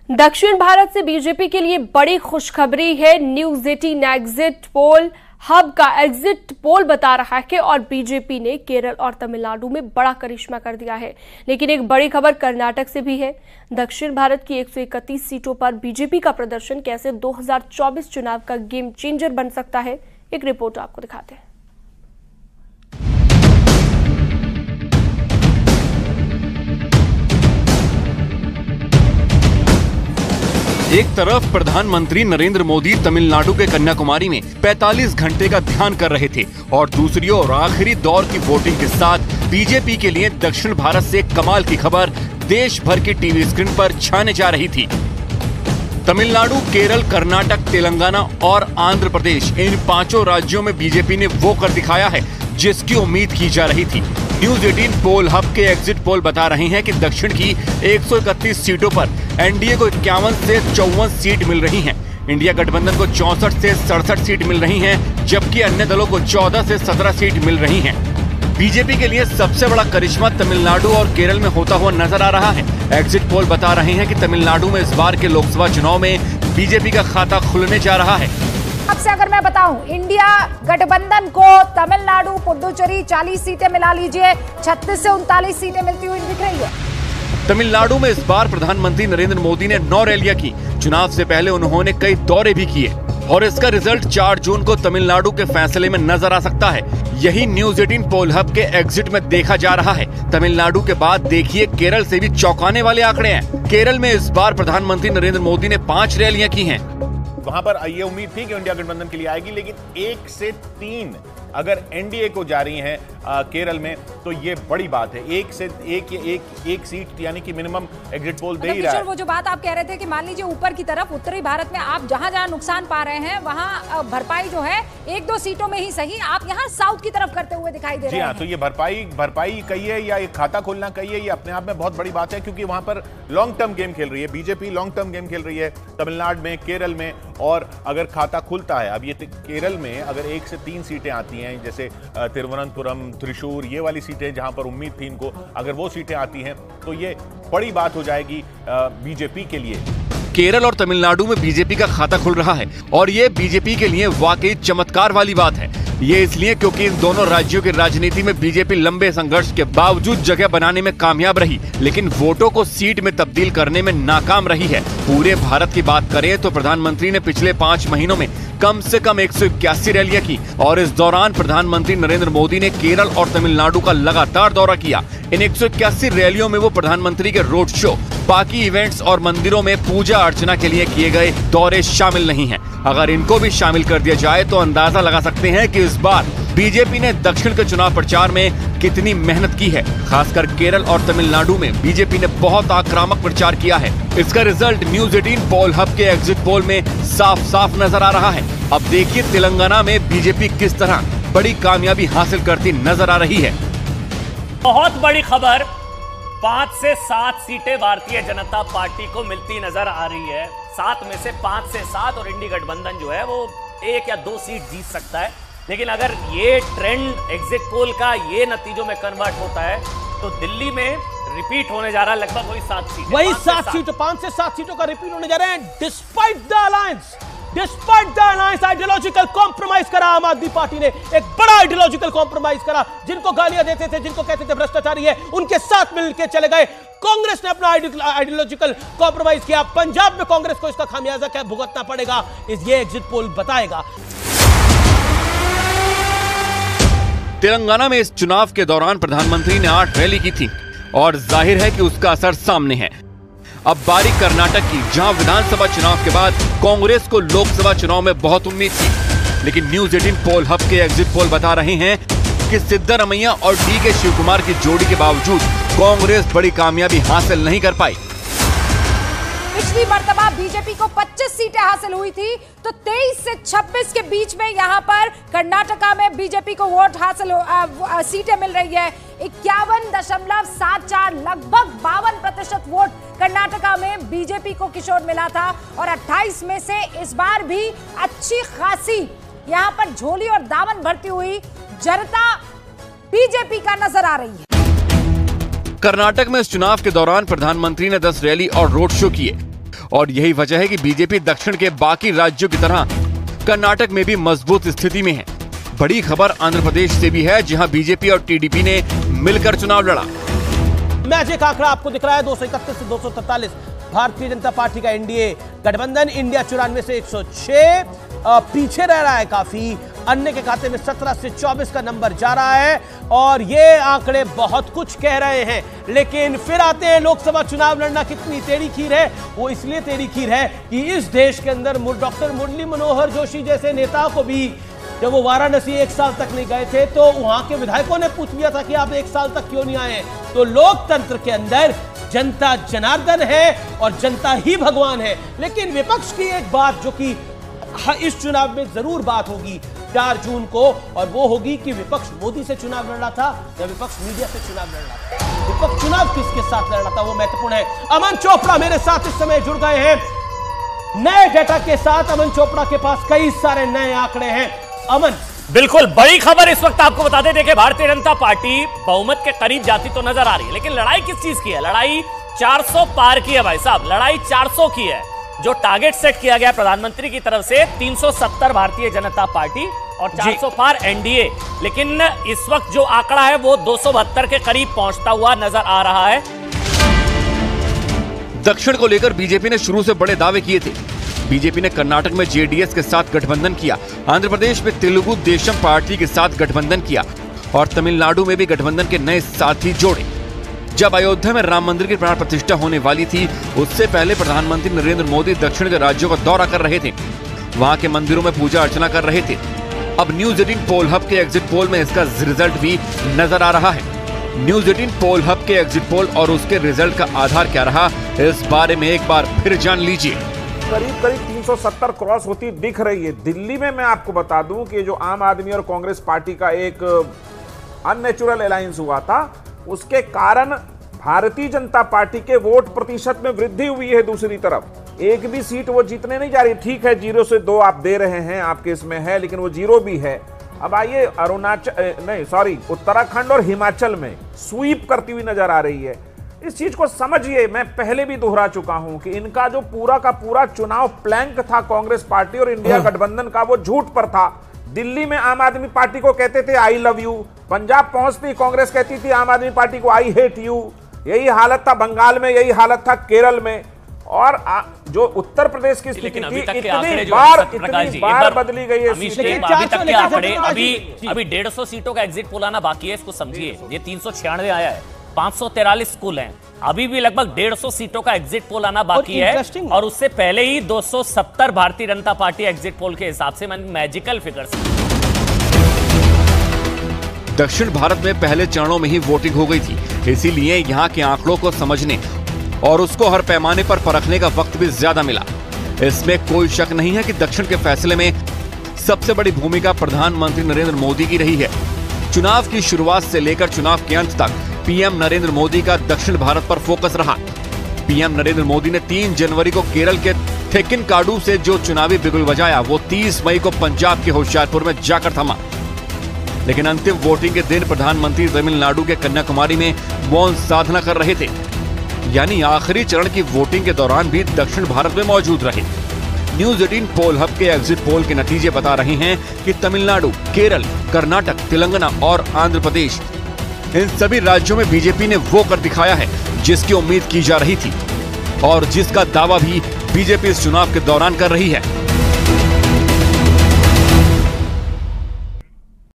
दक्षिण भारत से बीजेपी के लिए बड़ी खुशखबरी है। न्यूज 18 एग्जिट पोल हब का एग्जिट पोल बता रहा है कि और बीजेपी ने केरल और तमिलनाडु में बड़ा करिश्मा कर दिया है। लेकिन एक बड़ी खबर कर्नाटक से भी है। दक्षिण भारत की 131 सीटों पर बीजेपी का प्रदर्शन कैसे 2024 चुनाव का गेम चेंजर बन सकता है, एक रिपोर्ट आपको दिखाते हैं। एक तरफ प्रधानमंत्री नरेंद्र मोदी तमिलनाडु के कन्याकुमारी में 45 घंटे का ध्यान कर रहे थे और दूसरी ओर आखिरी दौर की वोटिंग के साथ बीजेपी के लिए दक्षिण भारत से कमाल की खबर देश भर के टीवी स्क्रीन पर छाने जा रही थी। तमिलनाडु, केरल, कर्नाटक, तेलंगाना और आंध्र प्रदेश, इन पांचों राज्यों में बीजेपी ने वो कर दिखाया है जिसकी उम्मीद की जा रही थी। न्यूज 18 पोल हब के एग्जिट पोल बता रहे हैं कि दक्षिण की 131 सीटों पर एनडीए को 51 से 54 सीट मिल रही हैं। इंडिया गठबंधन को 64 से 67 सीट मिल रही हैं, जबकि अन्य दलों को 14 से 17 सीट मिल रही हैं। बीजेपी के लिए सबसे बड़ा करिश्मा तमिलनाडु और केरल में होता हुआ नजर आ रहा है। एग्जिट पोल बता रहे हैं कि तमिलनाडु में इस बार के लोकसभा चुनाव में बीजेपी का खाता खुलने जा रहा है। अब से अगर मैं बताऊं, इंडिया गठबंधन को तमिलनाडु, पुडुचेरी 40 सीटें मिला लीजिए, 36 से 39 सीटें मिलती हुई दिख रही है। तमिलनाडु में इस बार प्रधानमंत्री नरेंद्र मोदी ने 9 रैलियां की। चुनाव से पहले उन्होंने कई दौरे भी किए और इसका रिजल्ट 4 जून को तमिलनाडु के फैसले में नजर आ सकता है। यही न्यूज 18 पोल हब के एग्जिट में देखा जा रहा है। तमिलनाडु के बाद देखिए केरल से भी चौंकाने वाले आंकड़े हैं। केरल में इस बार प्रधानमंत्री नरेंद्र मोदी ने 5 रैलियां की हैं। वहां पर ये उम्मीद थी कि इंडिया गठबंधन के लिए आएगी, लेकिन 1 से 3 अगर एनडीए को जा रही हैं केरल में तो ये बड़ी बात है। 1 से 1 सीट यानी कि मिनिमम एग्जिट पोल दे ही रहा है। वो जो बात आप कह रहे थे कि मान लीजिए ऊपर की तरफ उत्तरी भारत में आप जहां नुकसान पा रहे हैं वहां भरपाई जो है 1-2 सीटों में ही सही, आप यहां साउथ की तरफ करते हुए दिखाई दे रहे हैं। तो ये भरपाई कहिए या एक खाता खोलना कहिए, ये अपने आप में बहुत बड़ी बात है, क्योंकि वहां पर लॉन्ग टर्म गेम खेल रही है बीजेपी, लॉन्ग टर्म गेम खेल रही है तमिलनाडु में, केरल में। और अगर खाता खुलता है, अब ये केरल में अगर 1 से 3 सीटें आती हैं, जैसे तिरुवनंतपुरम, त्रिशूर, ये वाली सीटें जहां पर उम्मीद थी इनको, अगर वो सीटें आती हैं तो ये बड़ी बात हो जाएगी बीजेपी के लिए। केरल और तमिलनाडु में बीजेपी का खाता खुल रहा है और ये बीजेपी के लिए वाकई चमत्कार वाली बात है। ये इसलिए क्योंकि इन दोनों राज्यों की राजनीति में बीजेपी लंबे संघर्ष के बावजूद जगह बनाने में कामयाब रही, लेकिन वोटों को सीट में तब्दील करने में नाकाम रही है। पूरे भारत की बात करें तो प्रधानमंत्री ने पिछले 5 महीनों में कम से कम 181 रैलियां की और इस दौरान प्रधानमंत्री नरेंद्र मोदी ने केरल और तमिलनाडु का लगातार दौरा किया। इन 181 रैलियों में वो प्रधानमंत्री के रोड शो, बाकी इवेंट्स और मंदिरों में पूजा अर्चना के लिए किए गए दौरे शामिल नहीं हैं। अगर इनको भी शामिल कर दिया जाए तो अंदाजा लगा सकते हैं कि इस बार बीजेपी ने दक्षिण के चुनाव प्रचार में कितनी मेहनत की है। खासकर केरल और तमिलनाडु में बीजेपी ने बहुत आक्रामक प्रचार किया है। इसका रिजल्ट न्यूज 18 पोल हब के एग्जिट पोल में साफ साफ नजर आ रहा है। अब देखिए तेलंगाना में बीजेपी किस तरह बड़ी कामयाबी हासिल करती नजर आ रही है। बहुत बड़ी खबर, 5 से 7 सीटें भारतीय जनता पार्टी को मिलती नजर आ रही है। 7 में से 5 से 7 और इंडी गठबंधन जो है वो 1 या 2 सीट जीत सकता है। लेकिन अगर ये ट्रेंड एग्जिट पोल का ये नतीजों में कन्वर्ट होता है तो दिल्ली में रिपीट होने जा रहा है लगभग वही 7 सीटें। वही 7 सीटों, 5 से 7 सीटों का रिपीट होने जा रहे हैं। Despite the alliance ideological compromise करा आम आदमी पार्टी ने, एक बड़ा आइडियोलॉजिकल कॉम्प्रोमाइज करा। जिनको गालियां देते थे, जिनको कहते थे भ्रष्टाचारी है, उनके साथ मिलकर चले गए। कांग्रेस ने अपना आइडियोलॉजिकल कॉम्प्रोमाइज किया। पंजाब में कांग्रेस को इसका खामियाजा क्या भुगतना पड़ेगा, ये एग्जिट पोल बताएगा। तेलंगाना में इस चुनाव के दौरान प्रधानमंत्री ने 8 रैली की थी और जाहिर है कि उसका असर सामने है। अब बारी कर्नाटक की, जहां विधानसभा चुनाव के बाद कांग्रेस को लोकसभा चुनाव में बहुत उम्मीद थी, लेकिन न्यूज 18 पोल हब के एग्जिट पोल बता रहे हैं कि सिद्धारमैया और DK शिवकुमार की जोड़ी के बावजूद कांग्रेस बड़ी कामयाबी हासिल नहीं कर पाई। पिछली मर्तबा बीजेपी को 25 सीटें हासिल हुई थी, तो 23 से 26 के बीच में यहाँ पर कर्नाटका में बीजेपी को वोट हासिल सीटें मिल रही है। 51.74 लगभग 52% वोट कर्नाटका में बीजेपी को किशोर मिला था और 28 में से इस बार भी अच्छी खासी यहाँ पर झोली और दामन भरती हुई जनता बीजेपी का नजर आ रही है। कर्नाटक में इस चुनाव के दौरान प्रधानमंत्री ने 10 रैली और रोड शो किए और यही वजह है कि बीजेपी दक्षिण के बाकी राज्यों की तरह कर्नाटक में भी मजबूत स्थिति में है। बड़ी खबर आंध्र प्रदेश से भी है, जहां बीजेपी और टीडीपी ने मिलकर चुनाव लड़ा। मैजिक आंकड़ा आपको दिख रहा है 231 से 243। भारतीय जनता पार्टी का एनडीए गठबंधन इंडिया 94 से 106 पीछे रह रहा है काफी। अन्य के खाते में 17 से 24 का नंबर जा रहा है और ये आंकड़े बहुत कुछ कह रहे हैं। लेकिन फिर आते हैं लोकसभा चुनाव लड़ना कितनी टेढ़ी खीर है। वो इसलिए टेढ़ी खीर है कि इस देश के अंदर डॉक्टर मुरली मनोहर जोशी जैसे नेता को भी जब वो वाराणसी 1 साल तक नहीं गए थे तो वहां के विधायकों ने पूछ लिया था कि आप 1 साल तक क्यों नहीं आए। तो लोकतंत्र के अंदर जनता जनार्दन है और जनता ही भगवान है। लेकिन विपक्ष की एक बात जो कि इस चुनाव में जरूर बात होगी 4 जून को, और वो होगी कि विपक्ष मोदी से चुनाव लड़ रहा था या विपक्ष मीडिया से चुनाव लड़ रहा था। विपक्ष चुनाव किसके साथ लड़ रहा था वो महत्वपूर्ण है। अमन चोपड़ा मेरे साथ इस समय जुड़ गए हैं नए डेटा के साथ। अमन चोपड़ा के पास कई सारे नए आंकड़े हैं। अमन, बिल्कुल बड़ी खबर इस वक्त आपको बता दें। देखिए, भारतीय जनता पार्टी बहुमत के करीब जाती तो नजर आ रही है, लेकिन लड़ाई किस चीज की है? लड़ाई 400 पार की है भाई साहब, लड़ाई 400 की है। जो टारगेट सेट किया गया प्रधानमंत्री की तरफ से 370 भारतीय जनता पार्टी और 400 पार एनडीए, लेकिन इस वक्त जो आंकड़ा है वो 272 के करीब पहुंचता हुआ नजर आ रहा है। दक्षिण को लेकर बीजेपी ने शुरू से बड़े दावे किए थे। बीजेपी ने कर्नाटक में जेडीएस के साथ गठबंधन किया, आंध्र प्रदेश में तेलुगु देशम पार्टी के साथ गठबंधन किया और तमिलनाडु में भी गठबंधन के नए साथी जोड़े। जब अयोध्या में राम मंदिर की प्राण प्रतिष्ठा होने वाली थी, उससे पहले प्रधानमंत्री नरेंद्र मोदी दक्षिण के राज्यों का दौरा कर रहे थे, वहां के मंदिरों में पूजा अर्चना कर रहे थे। अब न्यूज 18 पोल हब के एग्जिट पोल में इसका रिजल्ट भी नजर आ रहा है। न्यूज 18 पोल हब के एग्जिट पोल और उसके रिजल्ट का आधार क्या रहा, इस बारे में एक बार फिर जान लीजिए। करीब 370 क्रॉस होती दिख रही है। दिल्ली में मैं आपको बता दूं कि जो आम आदमी और कांग्रेस पार्टी का एक अननेचुरल अलायंस हुआ था, उसके कारण भारतीय जनता पार्टी के वोट प्रतिशत में वृद्धि हुई है। दूसरी तरफ एक भी सीट वो जीतने नहीं जा रही। ठीक है, 0 से 2 आप दे रहे हैं, आपके इसमें है, लेकिन वो 0 भी है। अब आइए उत्तराखंड और हिमाचल में स्वीप करती हुई नजर आ रही है। इस चीज को समझिए, मैं पहले भी दोहरा चुका हूं कि इनका जो पूरा का पूरा चुनाव प्लैंक था कांग्रेस पार्टी और इंडिया गठबंधन का, वो झूठ पर था। दिल्ली में आम आदमी पार्टी को कहते थे आई लव यू, पंजाब पहुंचती कांग्रेस कहती थी आम आदमी पार्टी को आई हेट यू। यही हालत था बंगाल में, यही हालत था केरल में, और जो उत्तर प्रदेश की स्थिति थी इतनी बार बदली गई है। अभी 150 सीटों का एग्जिट पोल आना बाकी है, इसको समझिए। ये 396 आया है, 543 स्कूल हैं, अभी भी लगभग 150 सीटों का एग्जिट पोल आना बाकी है, और उससे पहले ही 270 Bharatiya Janata party exit poll के हिसाब से मैजिकल फिगर्स। दक्षिण भारत में पहले चरणों में ही वोटिंग हो गई थी, इसीलिए यहाँ के आंकड़ों को समझने और उसको हर पैमाने पर परखने का वक्त भी ज्यादा मिला। इसमें कोई शक नहीं है कि दक्षिण के फैसले में सबसे बड़ी भूमिका प्रधानमंत्री नरेंद्र मोदी की रही है। चुनाव की शुरुआत से लेकर चुनाव के अंत तक पीएम नरेंद्र मोदी का दक्षिण भारत पर फोकस रहा। पीएम नरेंद्र मोदी ने 3 जनवरी को केरल के थेक्किनकाडु से जो चुनावी बिगुल बजाया, वो 30 मई को पंजाब के होशियारपुर में जाकर थमा। लेकिन अंतिम वोटिंग के दिन प्रधानमंत्री तमिलनाडु के कन्याकुमारी में मौन साधना कर रहे थे, यानी आखिरी चरण की वोटिंग के दौरान भी दक्षिण भारत में मौजूद रहे। न्यूज 18 पोल हब के एग्जिट पोल के नतीजे बता रहे हैं कि तमिलनाडु, केरल, कर्नाटक, तेलंगाना और आंध्र प्रदेश, इन सभी राज्यों में बीजेपी ने वो कर दिखाया है जिसकी उम्मीद की जा रही थी और जिसका दावा भी बीजेपी इस चुनाव के दौरान कर रही है।